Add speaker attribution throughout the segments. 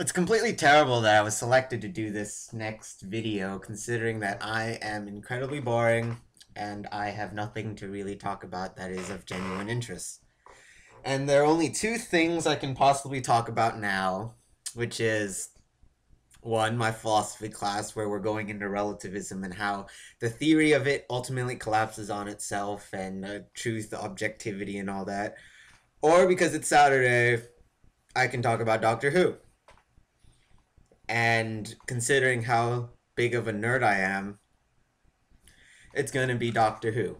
Speaker 1: It's completely terrible that I was selected to do this next video, considering that I am incredibly boring and I have nothing to really talk about that is of genuine interest. And there are only two things I can possibly talk about now, which is one, my philosophy class, where we're going into relativism and how the theory of it ultimately collapses on itself, and truth, objectivity, and all that. Or because it's Saturday, I can talk about Doctor Who. And considering how big of a nerd I am, it's gonna be Doctor Who.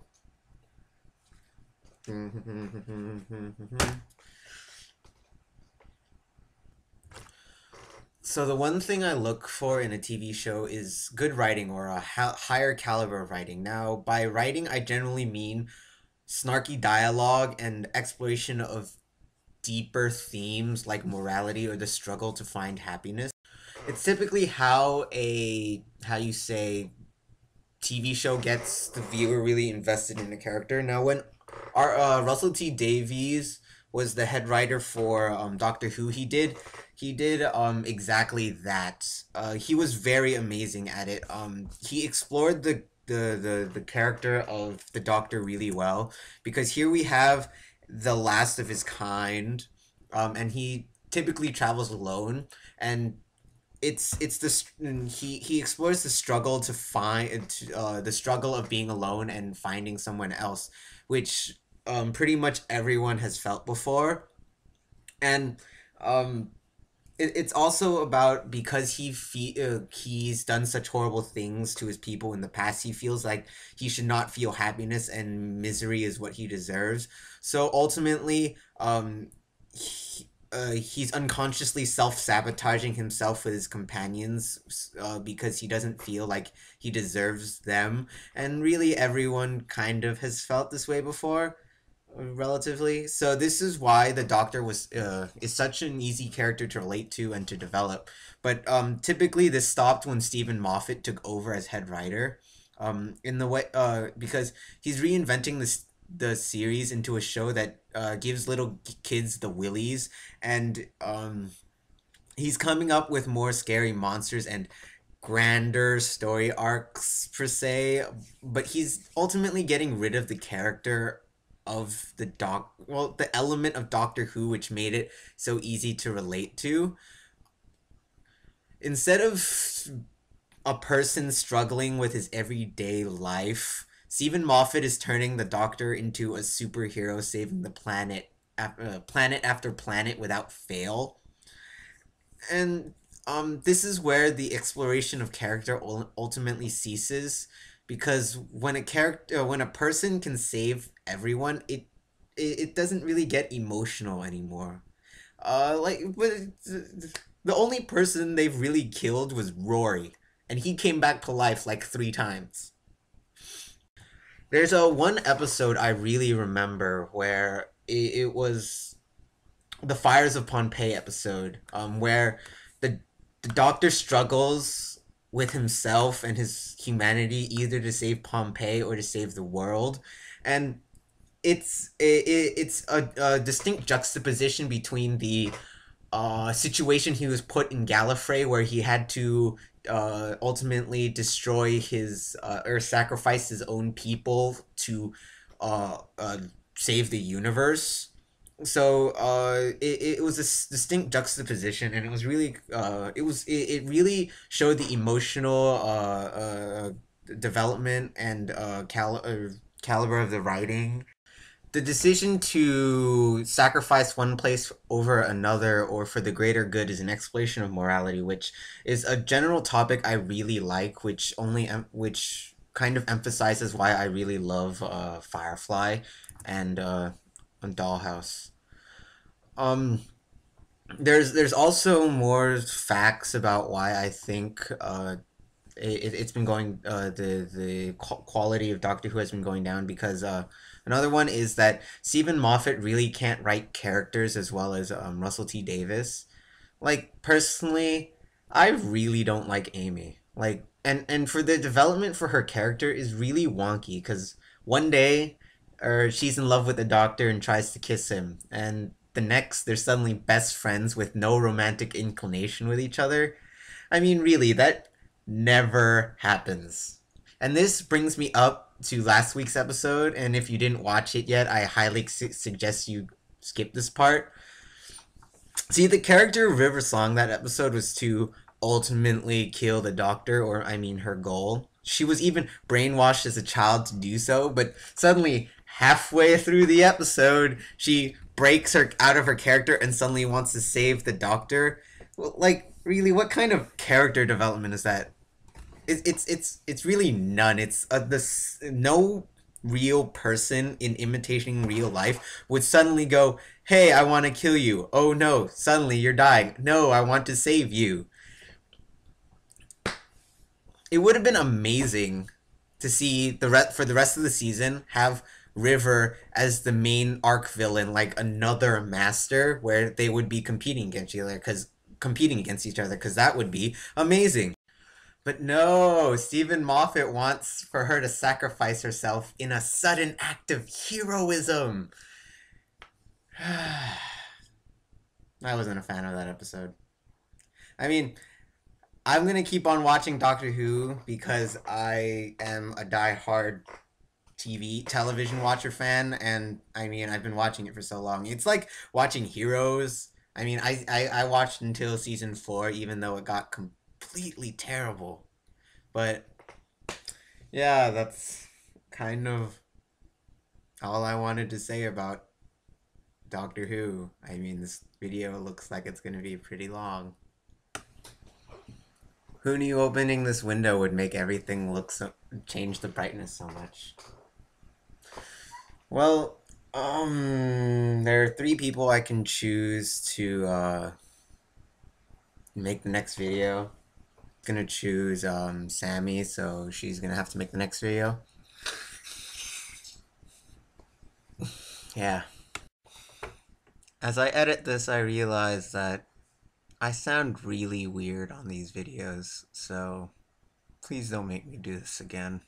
Speaker 1: So the one thing I look for in a TV show is good writing, or a higher caliber of writing. Now, by writing, I generally mean snarky dialogue and exploration of deeper themes like morality or the struggle to find happiness. It's typically how you say TV show gets the viewer really invested in the character. Now, when our Russell T Davies was the head writer for Doctor Who, he did exactly that. He was very amazing at it. He explored the character of the Doctor really well, because here we have the last of his kind, and he typically travels alone, and it's this he explores the struggle to find the struggle of being alone and finding someone else, which pretty much everyone has felt before. And um it's also about, because he's done such horrible things to his people in the past, he feels like he should not feel happiness, and misery is what he deserves. So ultimately, he's unconsciously self-sabotaging himself with his companions, because he doesn't feel like he deserves them. And really, everyone kind of has felt this way before, relatively. So this is why the Doctor was is such an easy character to relate to and to develop. But typically this stopped when Stephen Moffat took over as head writer. In the way Because he's reinventing the series into a show that gives little kids the willies, and he's coming up with more scary monsters and grander story arcs per se, but he's ultimately getting rid of the character of the element of Doctor Who which made it so easy to relate to. Instead of a person struggling with his everyday life, Stephen Moffat is turning the Doctor into a superhero saving the planet after planet without fail. And this is where the exploration of character ultimately ceases, because when a person can save everyone, it doesn't really get emotional anymore. But the only person they've really killed was Rory, and he came back to life like 3 times. There's a one episode I really remember where it was the Fires of Pompeii episode, where the the Doctor struggles with himself and his humanity, either to save Pompeii or to save the world, and it's a distinct juxtaposition between the situation he was put in Gallifrey, where he had to ultimately destroy his or sacrifice his own people to uh, uh, save the universe. So it was a distinct juxtaposition, and it was really it really showed the emotional development and caliber of the writing. The decision to sacrifice one place over another or for the greater good is an exploration of morality, which is a general topic I really like, which kind of emphasizes why I really love Firefly and Dollhouse. Um, there's also more facts about why I think it's been going the quality of Doctor Who has been going down, because another one is that Stephen Moffat really can't write characters as well as Russell T Davis. Like, personally, I really don't like Amy. Like, and for the development for her character is really wonky, because one day, or she's in love with the Doctor and tries to kiss him, and the next they're suddenly best friends with no romantic inclination with each other. I mean, really, that never happens. And this brings me up to last week's episode, and if you didn't watch it yet, I highly suggest you skip this part. See, the character of River Song that episode was to ultimately kill the doctor, or I mean her goal. She was even brainwashed as a child to do so, but suddenly, halfway through the episode, she breaks her out of her character and suddenly wants to save the doctor. Well, like, really, what kind of character development is that? It's really none. It's this no real person in imitating real life would suddenly go, "Hey, I want to kill you." Oh no, suddenly you're dying. No, I want to save you. It would have been amazing to see for the rest of the season have River as the main arc villain, like another master, where they would be competing against each other, because that would be amazing. But no, Stephen Moffat wants for her to sacrifice herself in a sudden act of heroism. I wasn't a fan of that episode. I mean, I'm gonna keep on watching Doctor Who because I am a die-hard television watcher fan, and I mean, I've been watching it for so long. It's like watching Heroes. I mean, I watched until season 4, even though it got completely terrible. But yeah, that's kind of all I wanted to say about Doctor Who. I mean, this video looks like it's going to be pretty long. Who knew opening this window would make everything change the brightness so much? Well, there are 3 people I can choose to make the next video. Gonna choose Sammy, so she's gonna have to make the next video. Yeah. As I edit this, I realize that I sound really weird on these videos, so please don't make me do this again.